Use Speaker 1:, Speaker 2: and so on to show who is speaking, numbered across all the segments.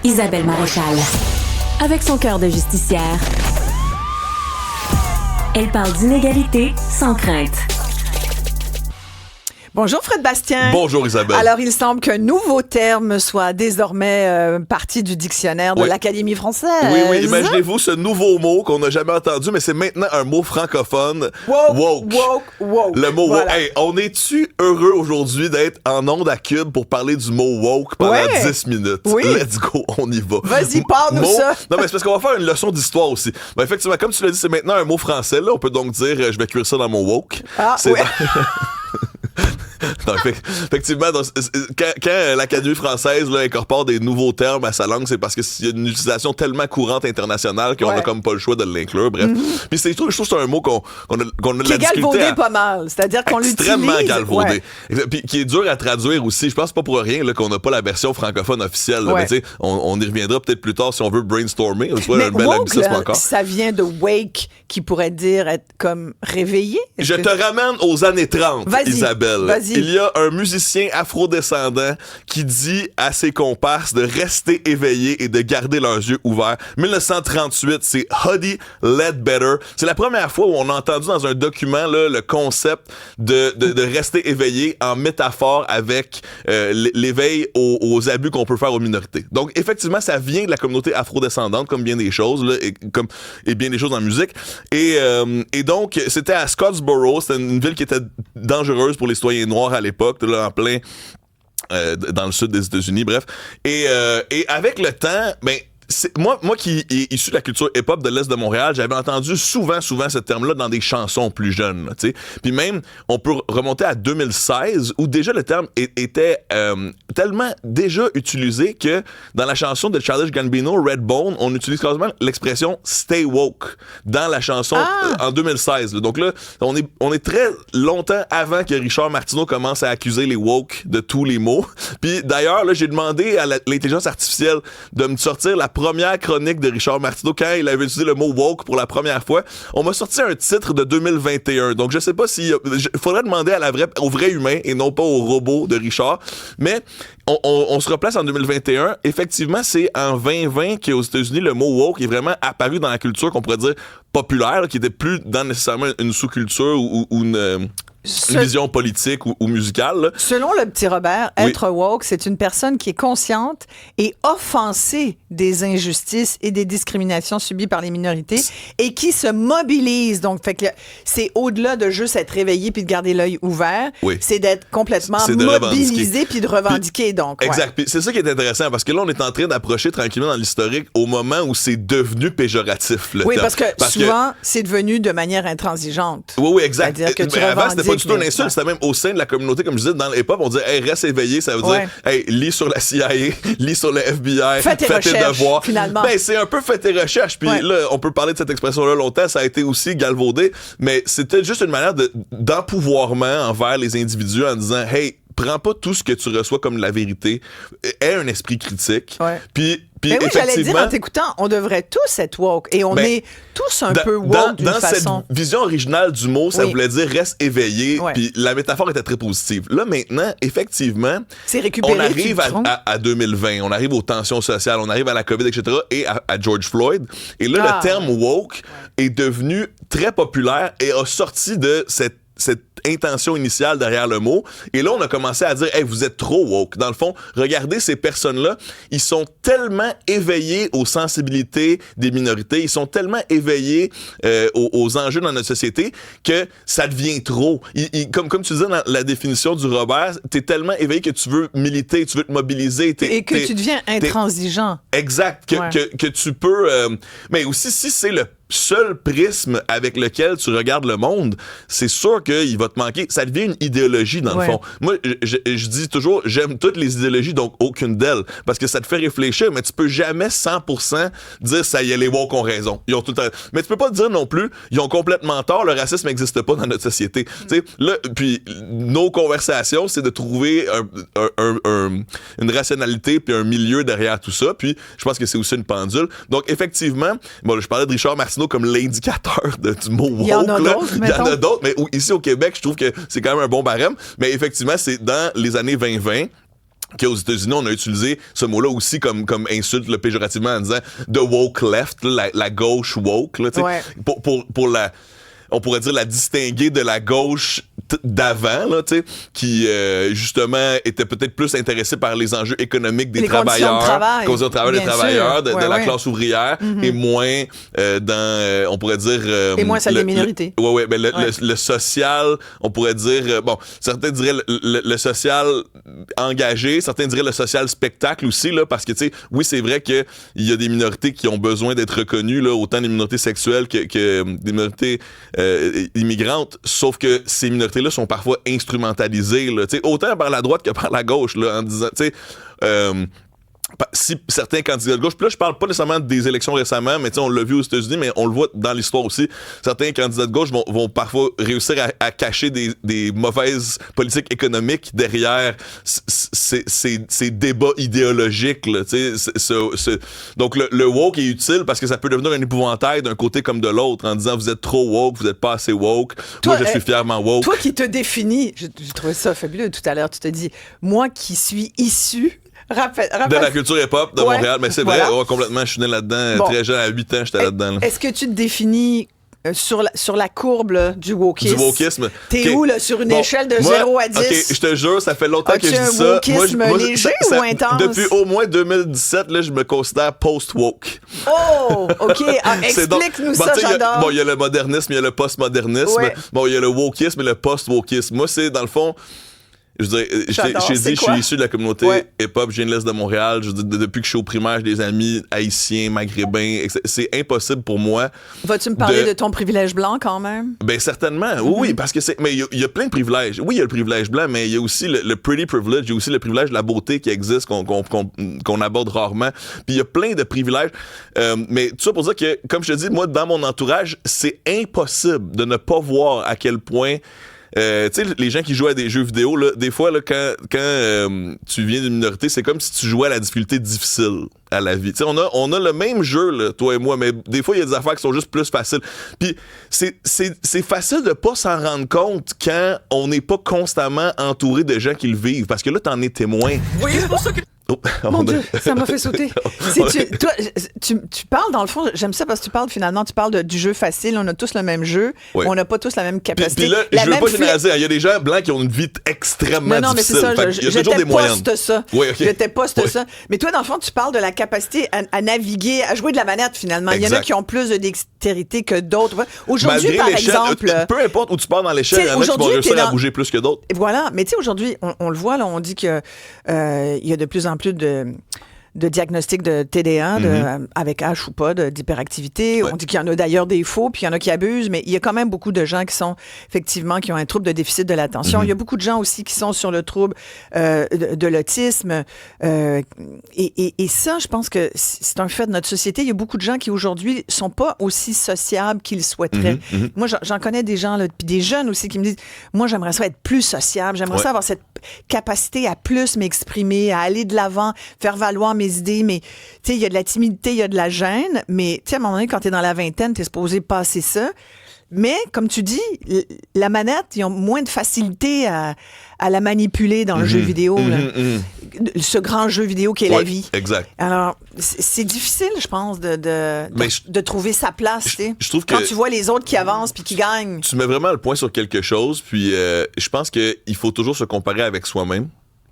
Speaker 1: Isabelle Maréchal. Avec son cœur de justicière, elle parle d'inégalité sans crainte.
Speaker 2: Bonjour Fred Bastien.
Speaker 3: Bonjour Isabelle.
Speaker 2: Alors, il semble qu'un nouveau terme soit désormais parti du dictionnaire de l'Académie française.
Speaker 3: Oui, imaginez-vous ce nouveau mot qu'on n'a jamais entendu, mais c'est maintenant un mot francophone. Woke. Le mot woke. Hey, on est-tu heureux aujourd'hui d'être en onde à Cube pour parler du mot woke pendant 10 minutes?
Speaker 2: Oui.
Speaker 3: Let's go, on y va.
Speaker 2: Vas-y, parle-nous ça.
Speaker 3: Non, mais c'est parce qu'on va faire une leçon d'histoire aussi. Ben, effectivement, comme tu l'as dit, c'est maintenant un mot français. Là. On peut donc dire, je vais cuire ça dans mon woke.
Speaker 2: Ah, oui.
Speaker 3: Non, effectivement, donc, quand l'Académie française là, incorpore des nouveaux termes à sa langue, c'est parce qu'il y a une utilisation tellement courante internationale qu'on a comme pas le choix de l'inclure. Bref. Puis je trouve que c'est un mot qu'on a de la difficulté.
Speaker 2: Qui est galvaudé pas mal. C'est-à-dire qu'on l'utilise.
Speaker 3: Extrêmement galvaudé. Ouais. Puis qui est dur à traduire aussi. Je pense pas pour rien là, qu'on n'a pas la version francophone officielle. Là.
Speaker 2: Ouais.
Speaker 3: Mais on y reviendra peut-être plus tard si on veut brainstormer.
Speaker 2: Mais woke, là, ça vient de wake, qui pourrait dire être comme réveillé.
Speaker 3: Je te ramène aux années 30, Isabelle.
Speaker 2: Vas-y.
Speaker 3: Il y a un musicien afrodescendant qui dit à ses comparses de rester éveillés et de garder leurs yeux ouverts. 1938, c'est Huddie Ledbetter. C'est la première fois où on a entendu dans un document là, le concept de rester éveillé en métaphore avec l'éveil aux abus qu'on peut faire aux minorités. Donc, effectivement, ça vient de la communauté afrodescendante, comme bien des choses, là, et bien des choses en musique. Et donc, c'était à Scottsboro, c'était une ville qui était dangereuse pour les citoyens noirs à l'époque, là, en plein dans le sud des États-Unis, bref. Et avec le temps, ben moi qui est issu de la culture hip-hop de l'Est de Montréal, j'avais entendu souvent ce terme-là dans des chansons plus jeunes. Tu sais. Puis même, on peut remonter à 2016, où déjà le terme était tellement déjà utilisé que dans la chanson de Childish Gambino, Redbone, on utilise quasiment l'expression « stay woke » dans la chanson en 2016. Là. Donc là, on est très longtemps avant que Richard Martineau commence à accuser les woke de tous les mots. Puis d'ailleurs, là, j'ai demandé à l'intelligence artificielle de me sortir la première chronique de Richard Martineau quand il avait utilisé le mot woke pour la première fois. On m'a sorti un titre de 2021. Donc, je sais pas si... Il faudrait demander au vrai humain et non pas au robot de Richard. Mais on se replace en 2021. Effectivement, c'est en 2020 qu'aux États-Unis, le mot woke est vraiment apparu dans la culture qu'on pourrait dire populaire, là, qui était plus dans nécessairement une sous-culture ou une vision politique ou musicale. Là.
Speaker 2: Selon le petit Robert, être woke, c'est une personne qui est consciente et offensée des injustices et des discriminations subies par les minorités et qui se mobilise. Donc, fait que c'est au-delà de juste être réveillé puis de garder l'œil ouvert. Oui. C'est d'être complètement mobilisé puis de revendiquer. Donc,
Speaker 3: exact. Puis c'est ça qui est intéressant parce que là, on est en train d'approcher tranquillement dans l'historique au moment où c'est devenu péjoratif. Le terme.
Speaker 2: Parce que souvent, c'est devenu de manière intransigeante.
Speaker 3: Oui, exact.
Speaker 2: C'est-à-dire que tu
Speaker 3: avant, c'était pas du tout une insulte, c'était même au sein de la communauté, comme je disais, dans l'hip-hop, on disait hey, reste éveillé, ça veut dire hey, lis sur la CIA, lis sur le FBI,
Speaker 2: fais tes devoirs. Finalement.
Speaker 3: Ben, c'est un peu fait tes recherches. Puis là, on peut parler de cette expression-là longtemps, ça a été aussi galvaudé, mais c'était juste une manière d'empouvoirment envers les individus en disant hey, prends pas tout ce que tu reçois comme la vérité, aie un esprit critique. Puis
Speaker 2: mais oui, j'allais dire en t'écoutant, on devrait tous être woke et on est tous un peu woke d'une façon.
Speaker 3: Dans cette vision originale du mot, ça voulait dire reste éveillé, puis la métaphore était très positive. Là maintenant, effectivement, on arrive à 2020, on arrive aux tensions sociales, on arrive à la COVID, etc. et à George Floyd. Et là, le terme woke est devenu très populaire et a sorti de cette intention initiale derrière le mot. Et là, on a commencé à dire, hey, vous êtes trop woke. Dans le fond, regardez ces personnes-là, ils sont tellement éveillés aux sensibilités des minorités, ils sont tellement éveillés aux enjeux dans notre société que ça devient trop. Comme tu disais dans la définition du Robert, t'es tellement éveillé que tu veux militer, tu veux te mobiliser.
Speaker 2: Et que tu deviens intransigeant.
Speaker 3: Exact. Que tu peux... mais aussi, si c'est le seul prisme avec lequel tu regardes le monde, c'est sûr qu'il va te manquer. Ça devient une idéologie, dans le fond. Moi, je dis toujours, j'aime toutes les idéologies, donc aucune d'elles, parce que ça te fait réfléchir, mais tu peux jamais 100% dire ça y est, les woke ont raison. Ils ont tout le temps... Mais tu peux pas dire non plus, ils ont complètement tort, le racisme n'existe pas dans notre société. Tu sais, là, puis nos conversations, c'est de trouver une rationalité puis un milieu derrière tout ça, puis je pense que c'est aussi une pendule. Donc, effectivement, bon, je parlais de Richard Martineau comme l'indicateur du mot woke.
Speaker 2: Il y en a d'autres,
Speaker 3: mais ici au Québec, je trouve que c'est quand même un bon barème. Mais effectivement, c'est dans les années 2020 qu'aux États-Unis, on a utilisé ce mot-là aussi comme insulte là, péjorativement en disant « the woke left », là, la gauche woke, là,
Speaker 2: ouais.
Speaker 3: pour la... On pourrait dire la distinguer de la gauche d'avant, là, tu sais, qui justement était peut-être plus intéressée par les enjeux économiques des travailleurs, conditions de travail des travailleurs, de la classe ouvrière, et moins dans, on pourrait dire...
Speaker 2: et moins celle des minorités.
Speaker 3: Ben le social, on pourrait dire... bon, certains diraient le social engagé, certains diraient le social spectacle aussi, là, parce que, tu sais, oui, c'est vrai qu'il y a des minorités qui ont besoin d'être reconnues, là, autant des minorités sexuelles que des minorités immigrantes, sauf que ces minorités-là sont parfois instrumentalisées, là, autant par la droite que par la gauche, là, en disant, tu sais, si certains candidats de gauche, puis là je parle pas nécessairement des élections récemment, mais on l'a vu aux États-Unis, mais on le voit dans l'histoire aussi, certains candidats de gauche vont parfois réussir à cacher des mauvaises politiques économiques derrière ces débats idéologiques, là, donc le woke est utile parce que ça peut devenir un épouvantail d'un côté comme de l'autre, en disant vous êtes trop woke, vous êtes pas assez woke, moi je suis fièrement woke.
Speaker 2: Toi qui te définis, j'ai trouvé ça fabuleux tout à l'heure, tu te dis, moi qui suis issu de
Speaker 3: la culture hip-hop de Montréal, mais c'est vrai, complètement, je suis né là-dedans, très jeune, à 8 ans, j'étais là-dedans. Là.
Speaker 2: Est-ce que tu te définis sur la courbe là, du wokisme?
Speaker 3: Du wokisme.
Speaker 2: T'es où là, sur une échelle de 0 à 10?
Speaker 3: OK, je te jure, ça fait longtemps que je dis ça.
Speaker 2: As-tu un wokisme léger ou intense?
Speaker 3: Depuis au moins 2017, là, je me considère post-woke.
Speaker 2: Oh, OK. Explique-nous ça, j'adore.
Speaker 3: Bon, il y a le modernisme, il y a le postmodernisme. Ouais. Bon, il y a le wokisme et le post-wokisme. Moi, c'est, dans le fond... Je dirais, j'ai dit, je suis issu de la communauté hip-hop, je viens de l'Est de Montréal. Je dis, depuis que je suis au primaire, j'ai des amis haïtiens, maghrébins. C'est impossible pour moi.
Speaker 2: Vas-tu me parler de ton privilège blanc quand même?
Speaker 3: Ben certainement, oui, parce que mais il y a plein de privilèges. Oui, il y a le privilège blanc, mais il y a aussi le pretty privilege, il y a aussi le privilège de la beauté qui existe, qu'on aborde rarement. Puis il y a plein de privilèges. Mais tout ça pour dire que, comme je te dis, moi, dans mon entourage, c'est impossible de ne pas voir à quel point... tu sais, les gens qui jouent à des jeux vidéo, là, des fois, là, quand tu viens d'une minorité, c'est comme si tu jouais à la difficulté difficile à la vie. Tu sais, on a le même jeu, là, toi et moi, mais des fois, il y a des affaires qui sont juste plus faciles. Puis, c'est facile de pas s'en rendre compte quand on n'est pas constamment entouré de gens qui le vivent, parce que là, t'en es témoin.
Speaker 2: Oui, c'est pour ça que... Oh, mon Dieu, ça m'a fait sauter. Toi, tu parles, dans le fond, j'aime ça parce que tu parles du jeu facile. On a tous le même jeu, mais on n'a pas tous la même capacité.
Speaker 3: Puis là, je veux pas généraliser. Il y a des gens blancs qui ont une vie extrêmement difficile.
Speaker 2: Non, mais c'est ça. Je te poste ça. Mais toi, dans le fond, tu parles de la capacité à naviguer, à jouer de la manette, finalement. Il y en a qui ont plus de dextérité que d'autres. Aujourd'hui, par exemple...
Speaker 3: Peu importe où tu pars dans l'échelle, il y en a qui vont réussir à bouger plus que d'autres.
Speaker 2: Voilà. Mais tu sais, aujourd'hui, on le voit, là, on dit qu'il y a de plus en plus de diagnostic de TDA, avec H ou pas, d'hyperactivité. Ouais. On dit qu'il y en a d'ailleurs des faux, puis il y en a qui abusent, mais il y a quand même beaucoup de gens qui ont un trouble de déficit de l'attention. Il y a beaucoup de gens aussi qui sont sur le trouble de l'autisme. Et ça, je pense que c'est un fait de notre société. Il y a beaucoup de gens qui, aujourd'hui, sont pas aussi sociables qu'ils souhaiteraient. Moi, j'en connais des gens, puis des jeunes aussi, qui me disent, moi, j'aimerais ça être plus sociable. J'aimerais ça avoir cette capacité à plus m'exprimer, à aller de l'avant, faire valoir mes idées, mais tu sais, il y a de la timidité, il y a de la gêne, mais tu sais, à un moment donné, quand t'es dans la vingtaine, t'es supposé passer ça. Mais, comme tu dis, la manette, ils ont moins de facilité à la manipuler dans le jeu vidéo. Ce grand jeu vidéo qui est la vie.
Speaker 3: Exact.
Speaker 2: Alors, c'est difficile, je pense, de trouver sa place.
Speaker 3: Je trouve que
Speaker 2: quand tu vois les autres qui avancent puis qui gagnent.
Speaker 3: Tu mets vraiment le point sur quelque chose, puis je pense qu'il faut toujours se comparer avec soi-même.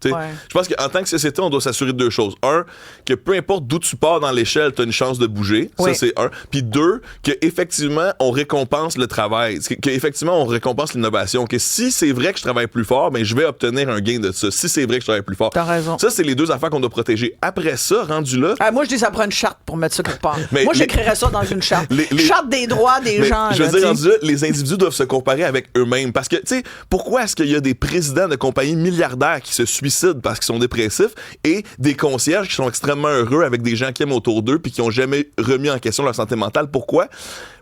Speaker 3: Je pense qu'en tant que société, on doit s'assurer de deux choses. Un, que peu importe d'où tu pars dans l'échelle, tu as une chance de bouger. Ça, c'est un. Puis deux, qu'effectivement, on récompense le travail. Qu'effectivement, on récompense l'innovation. Que si c'est vrai que je travaille plus fort, ben, je vais obtenir un gain de ça. Si c'est vrai que je travaille plus fort.
Speaker 2: T'as raison.
Speaker 3: Ça, c'est les deux affaires qu'on doit protéger. Après ça, rendu là...
Speaker 2: moi, je dis ça prend une charte pour mettre ça quelque part. Moi, j'écrirais ça dans une charte. Charte des droits des gens.
Speaker 3: Je veux dire, rendu là, les individus doivent se comparer avec eux-mêmes. Parce que, tu sais, pourquoi est-ce qu'il y a des présidents de compagnies milliardaires qui se suicident parce qu'ils sont dépressifs et des concierges qui sont extrêmement heureux avec des gens qui aiment autour d'eux puis qui n'ont jamais remis en question leur santé mentale? Pourquoi?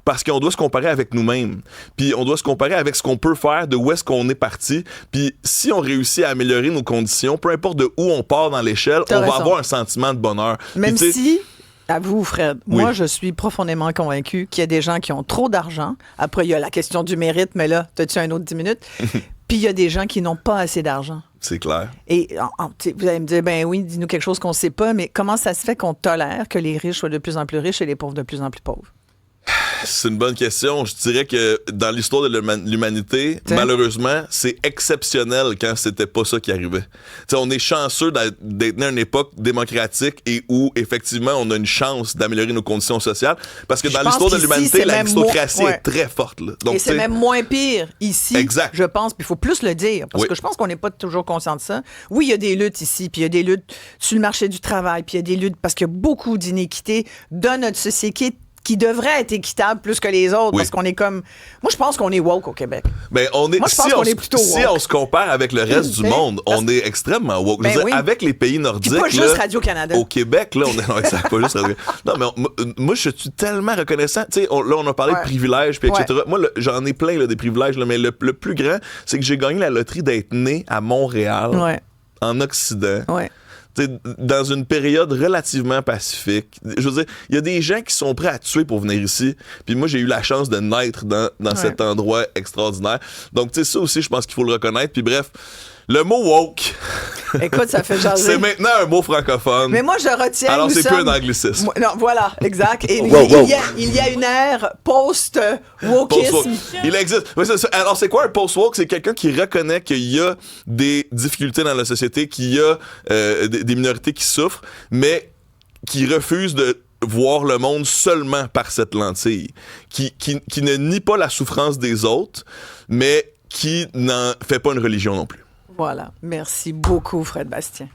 Speaker 3: Parce qu'on doit se comparer avec nous-mêmes. Puis on doit se comparer avec ce qu'on peut faire, de où est-ce qu'on est parti. Puis si on réussit à améliorer nos conditions, peu importe de où on part dans l'échelle, on va avoir un sentiment de bonheur.
Speaker 2: Même si... À vous, Fred. Moi, je suis profondément convaincu qu'il y a des gens qui ont trop d'argent. Après, il y a la question du mérite, mais là, t'as-tu un autre 10 minutes? Puis il y a des gens qui n'ont pas assez d'argent.
Speaker 3: C'est clair.
Speaker 2: Et vous allez me dire, ben oui, dis-nous quelque chose qu'on ne sait pas, mais comment ça se fait qu'on tolère que les riches soient de plus en plus riches et les pauvres de plus en plus pauvres?
Speaker 3: C'est une bonne question. Je dirais que dans l'histoire de l'humanité, malheureusement, c'est exceptionnel quand c'était pas ça qui arrivait. T'sais, on est chanceux d'être né à une époque démocratique et où, effectivement, on a une chance d'améliorer nos conditions sociales. Parce que dans l'histoire de l'humanité, l'aristocratie est très forte. Là. Donc,
Speaker 2: et c'est même moins pire ici,
Speaker 3: exact.
Speaker 2: Je pense. Puis il faut plus le dire, parce que je pense qu'on n'est pas toujours conscient de ça. Oui, il y a des luttes ici, puis il y a des luttes sur le marché du travail, puis il y a des luttes parce qu'il y a beaucoup d'inéquités dans notre société qui devrait être équitable plus que les autres, parce qu'on est comme... Moi, je pense qu'on est woke au Québec.
Speaker 3: Ben, on est...
Speaker 2: Moi, je pense qu'on est plutôt woke.
Speaker 3: Si on se compare avec le reste du monde, on est extrêmement woke.
Speaker 2: Ben oui.
Speaker 3: Avec les pays nordiques...
Speaker 2: Puis pas juste Radio-Canada.
Speaker 3: Au Québec, là, on est... Non, ça, pas juste Radio... Non, mais moi, je suis tellement reconnaissant. Tu sais, là, on a parlé de privilèges, puis etc. Moi, j'en ai plein, là, des privilèges, là, mais le plus grand, c'est que j'ai gagné la loterie d'être né à Montréal, en Occident. T'sais, dans une période relativement pacifique. Je veux dire, il y a des gens qui sont prêts à tuer pour venir ici. Puis moi, j'ai eu la chance de naître dans cet endroit extraordinaire. Donc, tu sais, ça aussi, je pense qu'il faut le reconnaître. Puis bref, le mot woke.
Speaker 2: Écoute, ça fait jaser.
Speaker 3: C'est maintenant un mot francophone.
Speaker 2: Mais moi, je retiens.
Speaker 3: Alors, c'est plus un anglicisme.
Speaker 2: Non, voilà, exact. Et il y a une ère post-wokisme.
Speaker 3: Il existe. Alors, c'est quoi un post-woke? C'est quelqu'un qui reconnaît qu'il y a des difficultés dans la société, qu'il y a des minorités qui souffrent, mais qui refuse de voir le monde seulement par cette lentille. Qui ne nie pas la souffrance des autres, mais qui n'en fait pas une religion non plus.
Speaker 2: Voilà. Merci beaucoup, Fred Bastien.